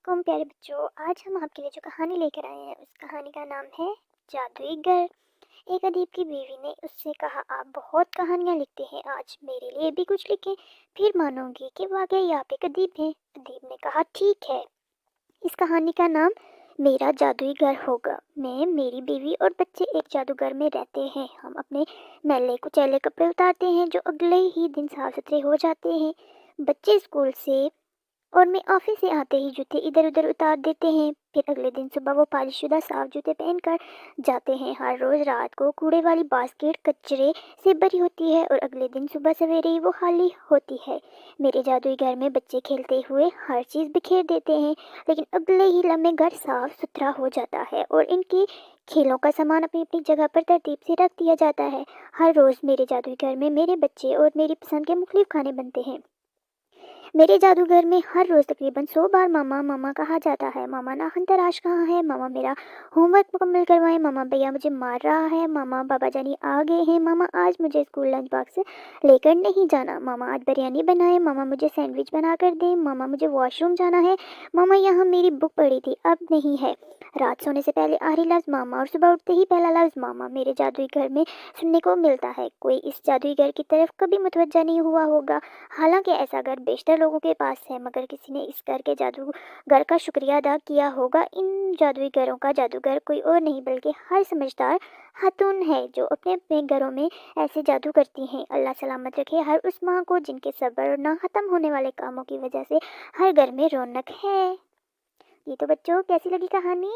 علیکم پیارے بچوں، آج ہم آپ کے لیے جو کہانی لے کر آئے ہیں اس کہانی کا نام ہے جادوئی گھر۔ ایک ادیب کی بیوی نے اس سے کہا، آپ بہت کہانیاں لکھتے ہیں، آج میرے لیے بھی کچھ لکھیں، پھر مانوں گی کہ واقعی آپ ایک ادیب ہیں۔ ادیب نے کہا، ٹھیک ہے، اس کہانی کا نام میرا جادوئی گھر ہوگا۔ میں، میری بیوی اور بچے ایک جادوگھر میں رہتے ہیں۔ ہم اپنے میلے کچیلے کپڑے اتارتے ہیں جو اگلے ہی دن صاف ستھرے ہو جاتے ہیں۔ بچے اسکول سے اور میں آفس سے آتے ہی جوتے ادھر ادھر اتار دیتے ہیں، پھر اگلے دن صبح وہ پالش شدہ صاف جوتے پہن کر جاتے ہیں۔ ہر روز رات کو کوڑے والی باسکٹ کچرے سے بھری ہوتی ہے اور اگلے دن صبح سویرے ہی وہ خالی ہوتی ہے۔ میرے جادوئی گھر میں بچے کھیلتے ہوئے ہر چیز بکھیر دیتے ہیں، لیکن اگلے ہی لمحے گھر صاف ستھرا ہو جاتا ہے اور ان کے کھیلوں کا سامان اپنی اپنی جگہ پر ترتیب سے رکھ دیا جاتا ہے۔ ہر روز میرے جادوئی گھر میں میرے بچے اور میری پسند کے مختلف کھانے بنتے ہیں۔ میرے جادوگھر میں ہر روز تقریباً 100 بار ماما ماما کہا جاتا ہے۔ ماما ناخن تراش کہاں ہے، ماما میرا ہوم ورک مکمل کروائیں، ماما بھیا مجھے مار رہا ہے، ماما بابا جانی آ گئے ہیں، ماما آج مجھے اسکول لنچ باکس لے کر نہیں جانا، ماما آج بریانی بنائیں، ماما مجھے سینڈوچ بنا کر دیں، ماما مجھے واش روم جانا ہے، ماما یہاں میری بک پڑی تھی اب نہیں ہے۔ رات سونے سے پہلے آخری لفظ ماما اور صبح اٹھتے ہی پہلا لفظ ماما میرے جادوئی گھر میں سننے کو ملتا ہے۔ کوئی اس جادوئی گھر کی طرف کبھی متوجہ نہیں ہوا ہوگا، حالانکہ ایسا گھر بیشتر لوگوں کے پاس ہے، مگر کسی نے اس گھر کے جادوگر کا شکریہ ادا کیا ہوگا۔ ان جادوئی گھروں کا جادوگر کوئی اور نہیں بلکہ ہر سمجھدار خاتون ہے جو اپنے اپنے گھروں میں ایسے جادو کرتی ہیں۔ اللہ سلامت رکھے ہر اس ماں کو جن کے صبر اور نہ ختم ہونے والے کاموں کی وجہ سے ہر گھر میں رونق ہے۔ یہ تو بچوں کیسی لگی کہانی؟